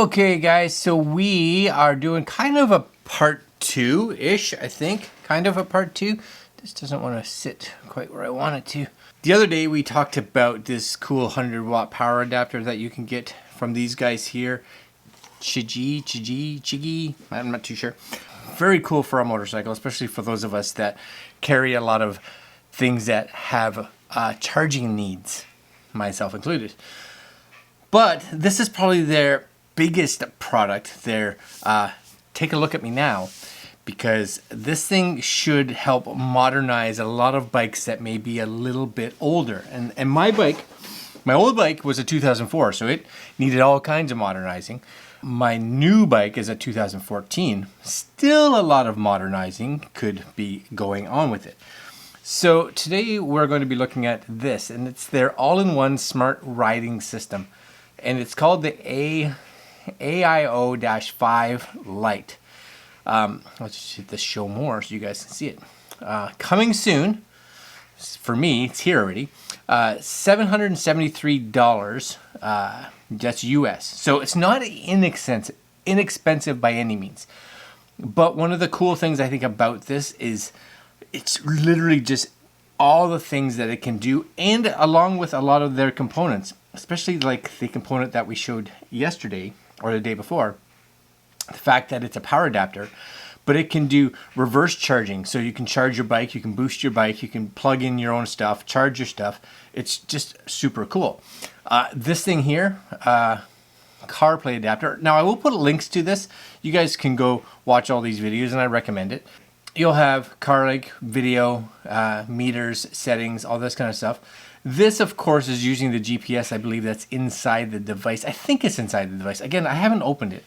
Okay guys, so we are doing kind of a part two-ish, I think. Kind of a part two. This doesn't want to sit quite where I want it to. The other day we talked about this cool 100 watt power adapter that you can get from these guys here. Chigee, I'm not too sure. Very cool for a motorcycle, especially for those of us that carry a lot of things that have charging needs, myself included. But this is probably their biggest product. Take a look at me now, because this thing should help modernize a lot of bikes that may be a little bit older. And my old bike was a 2004, so it needed all kinds of modernizing. My new bike is a 2014. Still a lot of modernizing could be going on with it. So today we're going to be looking at this, and it's their all-in-one smart riding system. And it's called the AIO-5 Lite. Let's just hit this show more so you guys can see it. Coming soon. For me, it's here already. $773. That's US. So it's not inexpensive by any means. But one of the cool things I think about this is it's literally just all the things that it can do, and along with a lot of their components, especially like the component that we showed yesterday or the day before, the fact that it's a power adapter, but it can do reverse charging. So you can charge your bike, you can boost your bike, you can plug in your own stuff, charge your stuff. It's just super cool. This thing here, CarPlay adapter. Now I will put links to this. You guys can go watch all these videos, and I recommend it. You'll have car like video, meters, settings, all this kind of stuff. This, of course, is using the GPS, I believe, that's inside the device. I think it's inside the device. Again, I haven't opened it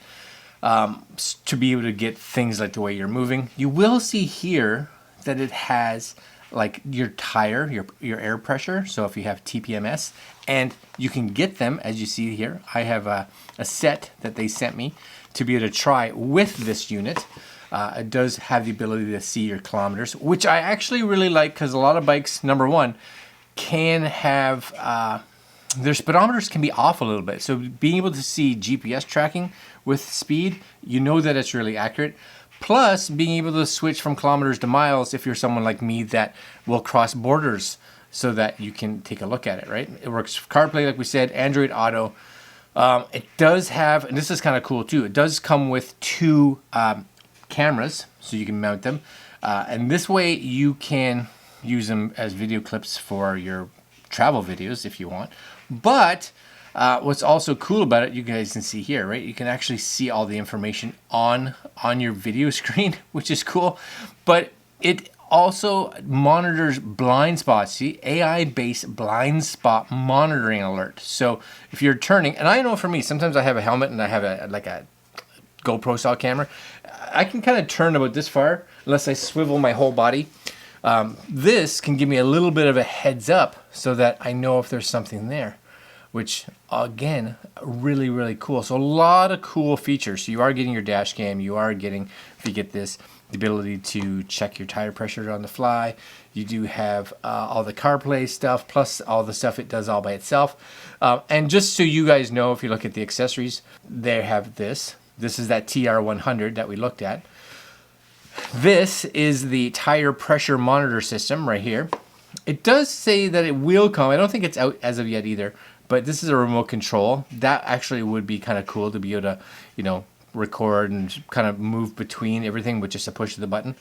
to be able to get things like the way you're moving. You will see here that it has like your tire, your air pressure. So if you have TPMS, and you can get them, as you see here. I have a set that they sent me to be able to try with this unit. It does have the ability to see your kilometers, which I actually really like, because a lot of bikes, number one, can have their speedometers can be off a little bit. So being able to see GPS tracking with speed, you know that it's really accurate. Plus being able to switch from kilometers to miles if you're someone like me that will cross borders, so that you can take a look at it, right? It works CarPlay, like we said, Android Auto. It does have, and this is kind of cool too, it does come with two cameras, so you can mount them. And this way you can use them as video clips for your travel videos if you want. But what's also cool about it, you guys can see here, right? You can actually see all the information on your video screen, which is cool. But it also monitors blind spots. See, AI-based blind spot monitoring alert. So if you're turning, and I know for me, sometimes I have a helmet and I have a GoPro style camera. I can kind of turn about this far unless I swivel my whole body. This can give me a little bit of a heads up so that I know if there's something there, which again, really, really cool. So a lot of cool features. So you are getting your dash cam, you are getting, if you get this, the ability to check your tire pressure on the fly. You do have all the CarPlay stuff, plus all the stuff it does all by itself. And just so you guys know, if you look at the accessories, they have this. This is that TR100 that we looked at. This is the tire pressure monitor system right here. It does say that it will come. I don't think it's out as of yet either, but this is a remote control. That actually would be kind of cool to be able to, record and kind of move between everything with just a push of the button.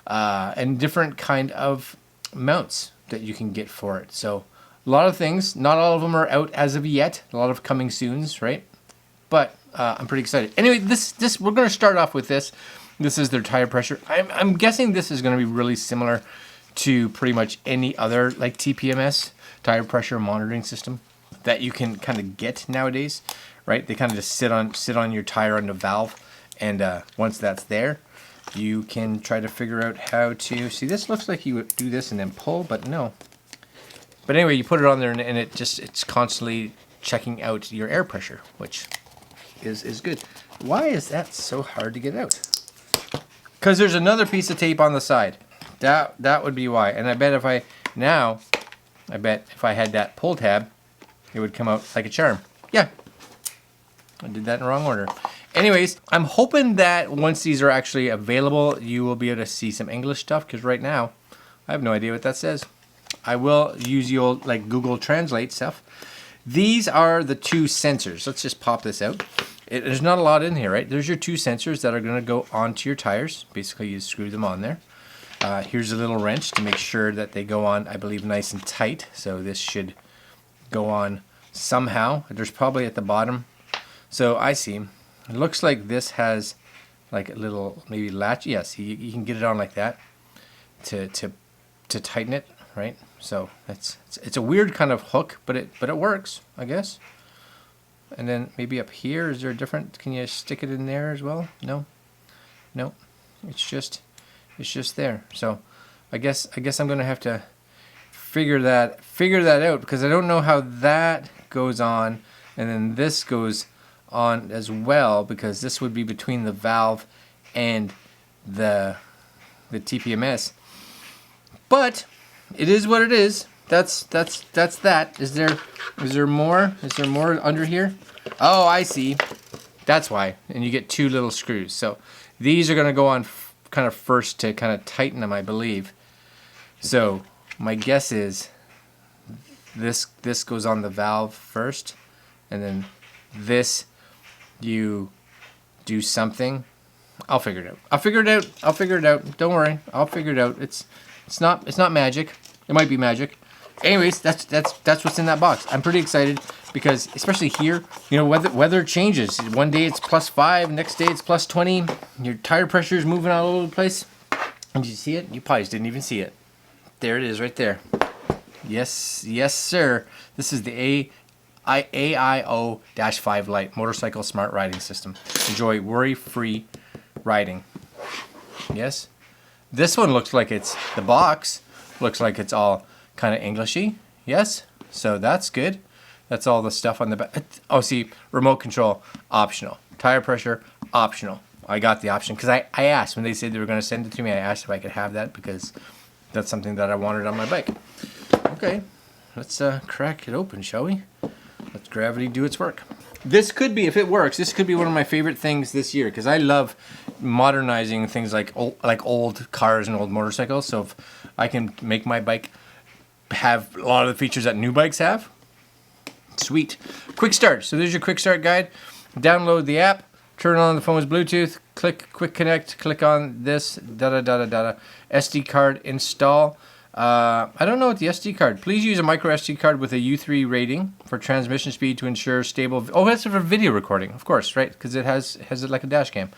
And different kind of mounts that you can get for it. So a lot of things. Not all of them are out as of yet. A lot of coming soons, right? But I'm pretty excited. Anyway, this we're going to start off with this. This is their tire pressure. I'm guessing this is going to be really similar to pretty much any other like TPMS, tire pressure monitoring system, that you can kind of get nowadays, right? They kind of just sit on your tire on the valve, and once that's there, you can try to figure out how to see. This looks like you would do this and then pull, but no. But anyway, you put it on there, and it's constantly checking out your air pressure, which is good. Why is that so hard to get out? Because there's another piece of tape on the side. That would be why. And I bet if I had that pull tab, it would come out like a charm. Yeah. I did that in the wrong order. Anyways, I'm hoping that once these are actually available, you will be able to see some English stuff, because right now, I have no idea what that says. I will use the old like Google Translate stuff. These are the two sensors. Let's just pop this out. There's not a lot in here, right? There's your two sensors that are going to go onto your tires. Basically, you screw them on there. Here's a little wrench to make sure that they go on, I believe, nice and tight. So this should go on somehow. There's probably at the bottom. So I see. It looks like this has like a little maybe latch. Yes, you can get it on like that to tighten it, right? So it's a weird kind of hook, but it works, I guess. And then maybe up here, is there a different? Can you stick it in there as well? No, it's just there. So I guess I'm gonna have to figure that out, because I don't know how that goes on, and then this goes on as well, because this would be between the valve and the TPMS. But it is what it is. That's that. Is there more? Is there more under here? Oh, I see. That's why. And you get two little screws. So these are going to go on kind of first to kind of tighten them, I believe. So my guess is this goes on the valve first, and then this you do something. I'll figure it out. Don't worry. I'll figure it out. It's not magic. It might be magic. Anyways, that's what's in that box. I'm pretty excited because, especially here, you know, weather changes. One day it's +5, next day it's +20. Your tire pressure is moving all over the place. Did you see it? You probably didn't even see it. There it is, right there. Yes, sir. This is the AIO-5 Lite Motorcycle Smart Riding System. Enjoy worry-free riding. Yes. This one looks like the box looks like it's all kind of Englishy. Yes. So that's good. That's all the stuff on the back. Oh, see, remote control, optional. Tire pressure, optional. I got the option because I asked when they said they were going to send it to me. I asked if I could have that because that's something that I wanted on my bike. Okay, let's crack it open, shall we? Let gravity do its work. This could be, if it works, this could be one of my favorite things this year, because I love modernizing things like old cars and old motorcycles. So if I can make my bike have a lot of the features that new bikes have, sweet. Quick start. So there's your quick start guide. Download the app, turn on the phone's Bluetooth, click quick connect, click on this, SD card install. I don't know what the SD card. Please use a micro SD card with a U3 rating for transmission speed to ensure stable. Oh, that's for video recording, of course, right? Because it has it like a dash cam.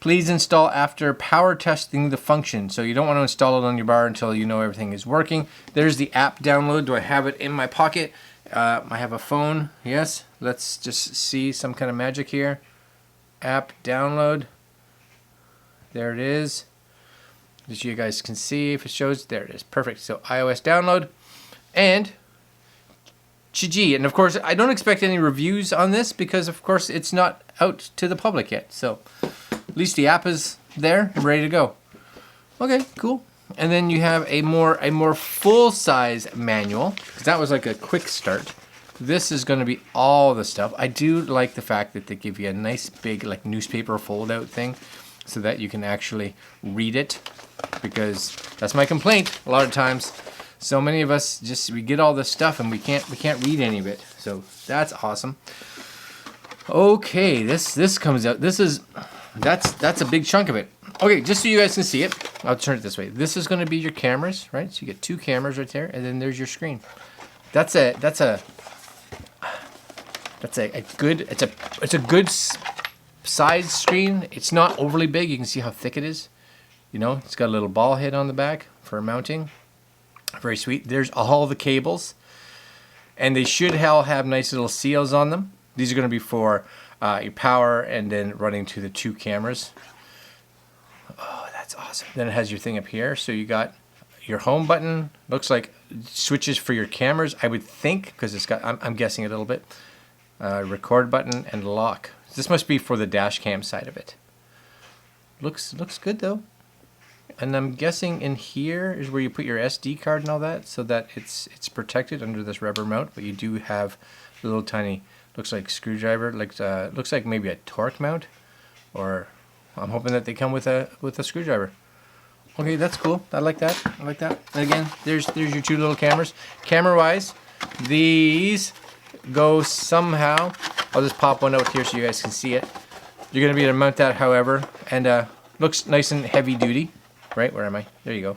Please install after power testing the function. So you don't want to install it on your bar until you know everything is working. There's the app download. Do I have it in my pocket? I have a phone. Yes. Let's just see some kind of magic here. App download. There it is. As you guys can see, if it shows, there it is. Perfect. So iOS download and Chigee. And of course, I don't expect any reviews on this because, of course, it's not out to the public yet. So at least the app is there and ready to go. Okay, cool. And then you have a more full-size manual, because that was like a quick start. This is going to be all the stuff. I do like the fact that they give you a nice big like newspaper fold-out thing so that you can actually read it, because that's my complaint a lot of times. So many of us we get all this stuff and we can't read any of it. So that's awesome. Okay, this comes out. That's a big chunk of it. Okay, just so you guys can see it, I'll turn it this way. This is going to be your cameras, right? So you get two cameras right there, and then there's your screen. It's a good size screen. It's not overly big. You can see how thick it is. You know, it's got a little ball head on the back for mounting. Very sweet. There's all the cables, and they should all have nice little seals on them. These are going to be for your power and then running to the two cameras. Oh, that's awesome. Then it has your thing up here. So you got your home button. Looks like switches for your cameras, I would think, because it's got, I'm guessing a little bit. Record button and lock. This must be for the dash cam side of it. Looks good though. And I'm guessing in here is where you put your SD card and all that, so that it's protected under this rubber mount. But you do have little tiny Looks like screwdriver, like looks like maybe a torque mount, or I'm hoping that they come with a screwdriver. Okay, that's cool. I like that. I like that. And again, there's your two little cameras. Camera-wise, these go somehow. I'll just pop one out here so you guys can see it. You're gonna be able to mount that, however, and looks nice and heavy duty. Right? Where am I? There you go.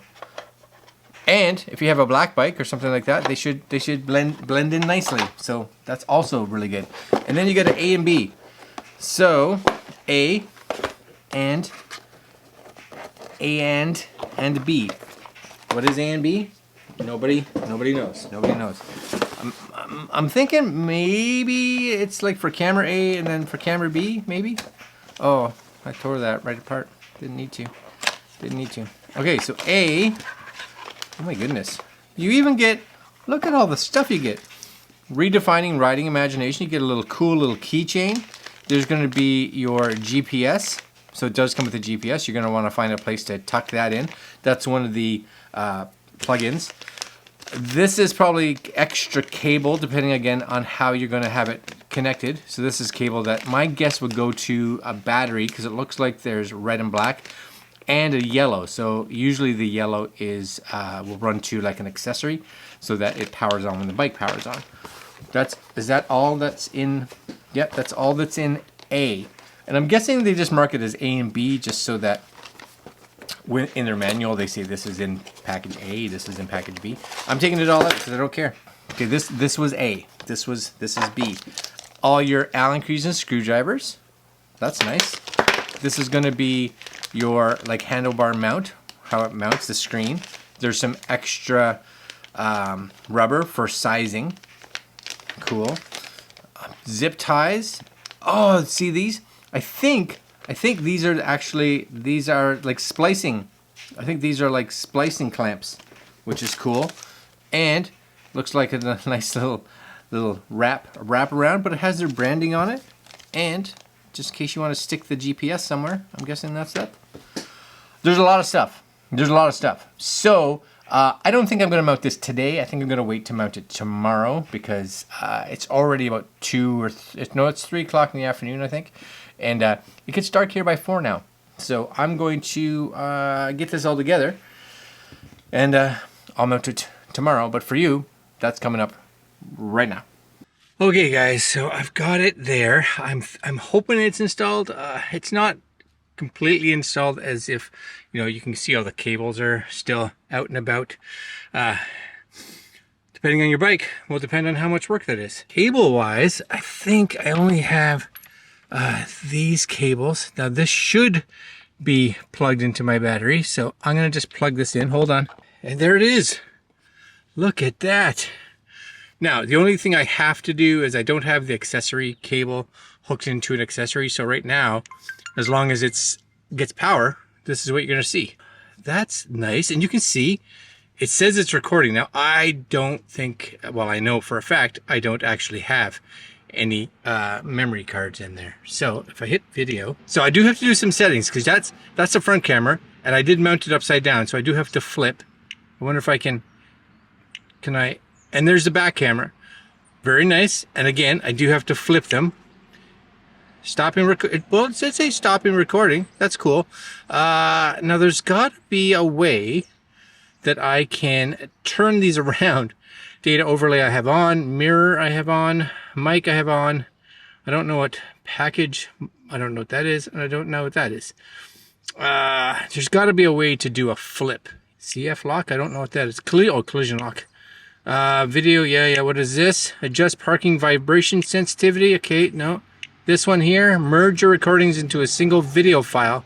And if you have a black bike or something like that, they should blend in nicely. So that's also really good. And then you got an A and B. So A and B. What is A and B? Nobody knows. Nobody knows. I'm thinking maybe it's like for camera A and then for camera B, maybe. Oh, I tore that right apart. Didn't need to. Okay, so A. Oh my goodness. You even get, look at all the stuff you get. Redefining riding imagination. You get a little cool little keychain. There's going to be your GPS. So it does come with a GPS. You're going to want to find a place to tuck that in. That's one of the plugins. This is probably extra cable, depending again on how you're going to have it connected. So this is cable that my guess would go to a battery, because it looks like there's red and black, and a yellow. So usually the yellow is will run to like an accessory, so that it powers on when the bike powers on. Is that all that's in? Yep, that's all that's in A. And I'm guessing they just mark it as A and B, just so that when in their manual they say this is in package A, this is in package B. I'm taking it all out because I don't care. Okay, this was A. This is B. All your Allen keys and screwdrivers. That's nice. This is going to be your like handlebar mount, how it mounts the screen. There's some extra rubber for sizing. Cool. Zip ties. Oh, see these? I think these are like splicing. I think these are like splicing clamps, which is cool. And looks like a nice little wrap around, but it has their branding on it. And just in case you want to stick the GPS somewhere, I'm guessing that's that. There's a lot of stuff. So I don't think I'm going to mount this today. I think I'm going to wait to mount it tomorrow, because it's already about it's 3 o'clock in the afternoon, I think. And it gets dark here by 4 now. So I'm going to get this all together, and I'll mount it tomorrow. But for you, that's coming up right now. Okay, guys, so I've got it there. I'm hoping it's installed. It's not completely installed, as if, you know, you can see all the cables are still out and about. Depending on your bike, will depend on how much work that is. Cable-wise, I think I only have these cables. Now this should be plugged into my battery, so I'm gonna just plug this in. Hold on. And there it is. Look at that. Now, the only thing I have to do is I don't have the accessory cable hooked into an accessory. So right now, as long as it gets power, this is what you're gonna see. That's nice. And you can see, it says it's recording. Now, I don't think, well, I know for a fact, I don't actually have any memory cards in there. So if I hit video, so I do have to do some settings, because that's the front camera, and I did mount it upside down, so I do have to flip. I wonder if I can I, and there's the back camera. Very nice. And again, I do have to flip them. Stopping record. Well, it says stopping recording. That's cool. Now there's got to be a way that I can turn these around. Data overlay I have on, mirror I have on, mic I have on. I don't know what package, I don't know what that is, and I don't know what that is. There's got to be a way to do a flip. CF lock, I don't know what that is. Collision lock. Video, yeah, what is this? Adjust parking vibration sensitivity. Okay, no. This one here, merge your recordings into a single video file.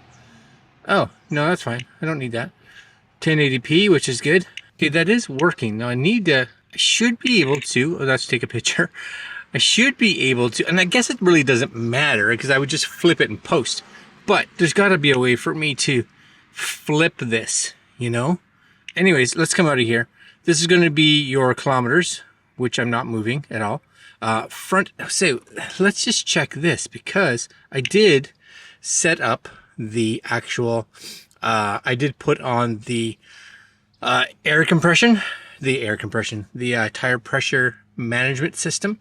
Oh, no, that's fine. I don't need that. 1080p, which is good. Okay, that is working. Now I should be able to, let's take a picture. I should be able to, and I guess it really doesn't matter because I would just flip it and post. But there's got to be a way for me to flip this, you know? Anyways, let's come out of here. This is going to be your kilometers, which I'm not moving at all. Let's just check this, because I did set up the actual, I did put on the tire pressure management system.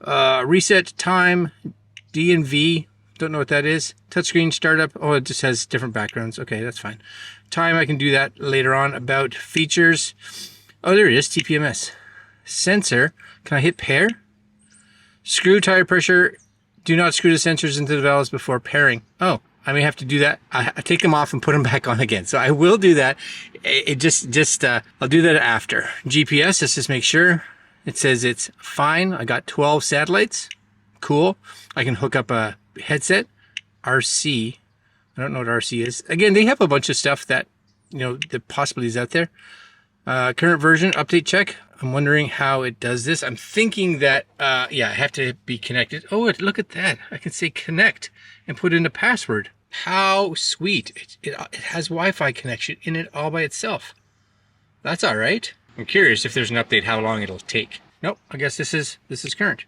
Reset time, D and V. Don't know what that is. Touchscreen startup. Oh, it just has different backgrounds. Okay, that's fine. Time, I can do that later on. About features. Oh, there it is, TPMS. Sensor, can I hit pair? Screw tire pressure. Do not screw the sensors into the valves before pairing. Oh, I may have to do that. I take them off and put them back on again. So I will do that. I'll do that after. GPS, let's just make sure. It says it's fine. I got 12 satellites. Cool. I can hook up a headset. RC. I don't know what RC is. Again, they have a bunch of stuff that, you know, that possibly is out there. Current version, update check. I'm wondering how it does this. I'm thinking that, yeah, I have to be connected. Oh, look at that. I can say connect and put in a password. How sweet. It has Wi-Fi connection in it all by itself. That's all right. I'm curious if there's an update, how long it'll take. Nope, I guess this is current.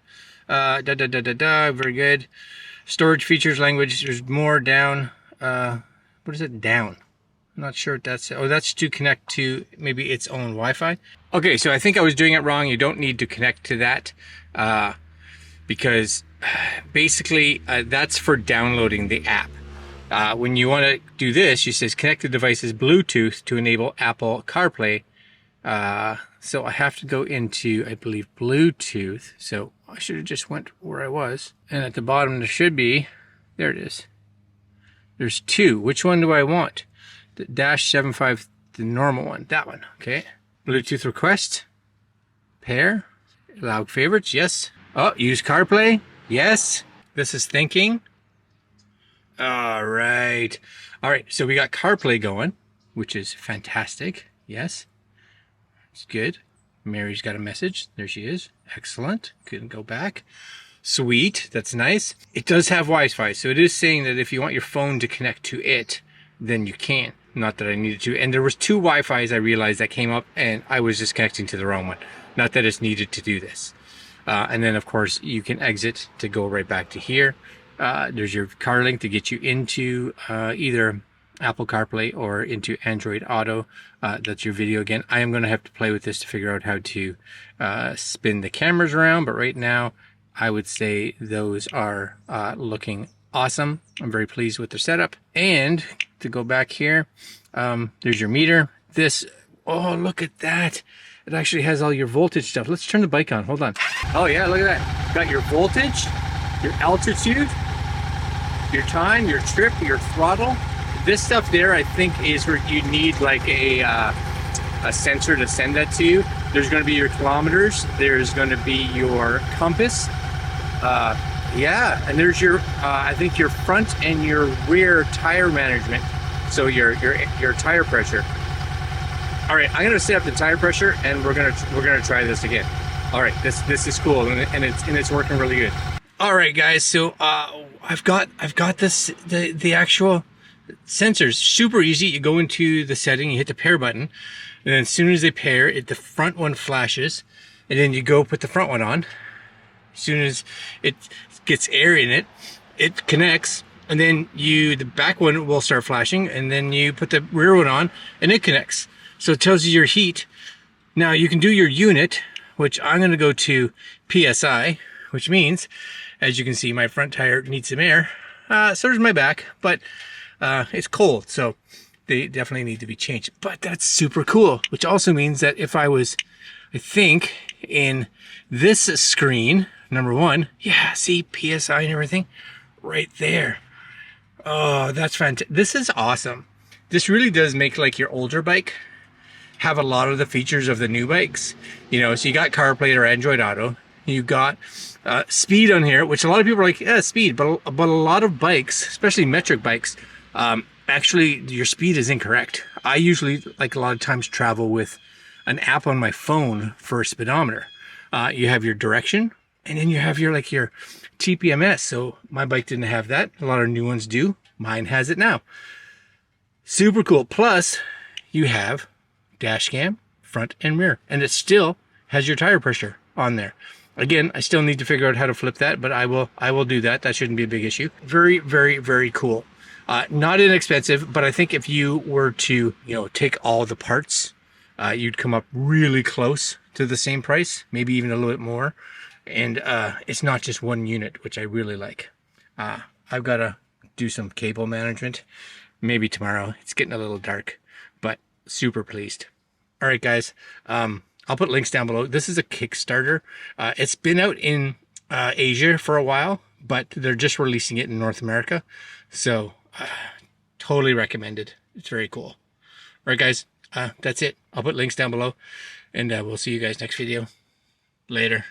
Very good. Storage features, language, there's more down. What is it, down? I'm not sure what that's. Oh, that's to connect to maybe its own Wi-Fi. Okay, so I think I was doing it wrong. You don't need to connect to that because basically that's for downloading the app. When you want to do this, you says connect the device's Bluetooth to enable Apple CarPlay. So I have to go into, I believe, Bluetooth. So I should have just went where I was. And at the bottom there should be, there it is. There's two. Which one do I want? The -75, the normal one. That one. Okay. Bluetooth request. Pair. Allow favorites. Yes. Oh, use CarPlay. Yes. This is thinking. All right. All right. So we got CarPlay going, which is fantastic. Yes. It's good. Mary's got a message. There she is. Excellent. Couldn't go back. Sweet. That's nice. It does have Wi-Fi. So it is saying that if you want your phone to connect to it, then you can. Not that I needed to. And there was two Wi-Fis I realized that came up and I was just connecting to the wrong one. Not that it's needed to do this. And then of course you can exit to go right back to here. There's your car link to get you into either Apple CarPlay or into Android Auto. That's your video again. I am going to have to play with this to figure out how to spin the cameras around, but right now I would say those are looking awesome. I'm very pleased with the setup. And to go back here, there's your meter. This, oh, look at that. It actually has all your voltage stuff. Let's turn the bike on. Hold on. Oh yeah, look at that. Got your voltage, your altitude, your time, your trip, your throttle. This stuff there, I think, is where you need like a sensor to send that to you. There's going to be your kilometers. There's going to be your compass. Yeah, and there's your, I think your front and your rear tire management. So your tire pressure. All right, I'm going to set up the tire pressure, and we're gonna try this again. All right, this is cool, and it's working really good. All right, guys. So I've got this the actual sensors. Super easy. You go into the setting, you hit the pair button, and then as soon as they pair, the front one flashes, and then you go put the front one on. As soon as it gets air in it, it connects, and then the back one will start flashing, and then you put the rear one on, and it connects. So it tells you your heat. Now you can do your unit, which I'm going to go to PSI, which means, as you can see, my front tire needs some air. So does my back, but it's cold, so they definitely need to be changed. But that's super cool, which also means that if I was, I think, in this screen, number one, yeah, see PSI and everything right there. Oh, that's fantastic. This is awesome. This really does make like your older bike have a lot of the features of the new bikes. You know, so you got CarPlay or Android Auto. You got speed on here, which a lot of people are like, yeah, speed. But a lot of bikes, especially metric bikes, actually your speed is incorrect. I usually, like a lot of times, travel with an app on my phone for a speedometer. You have your direction, and then you have your TPMS. So my bike didn't have that. A lot of new ones do. Mine has it now. Super cool. Plus, you have dash cam, front and rear, and it still has your tire pressure on there. Again, I still need to figure out how to flip that, but I will do that. That shouldn't be a big issue. Very, very, very cool. Not inexpensive, but I think if you were to, take all the parts, you'd come up really close to the same price, maybe even a little bit more. And it's not just one unit, which I really like. I've got to do some cable management. Maybe tomorrow. It's getting a little dark, but super pleased. All right, guys. I'll put links down below. This is a Kickstarter. It's been out in Asia for a while, but they're just releasing it in North America. So totally recommended. It's very cool. All right, guys. That's it. I'll put links down below, and we'll see you guys next video. Later.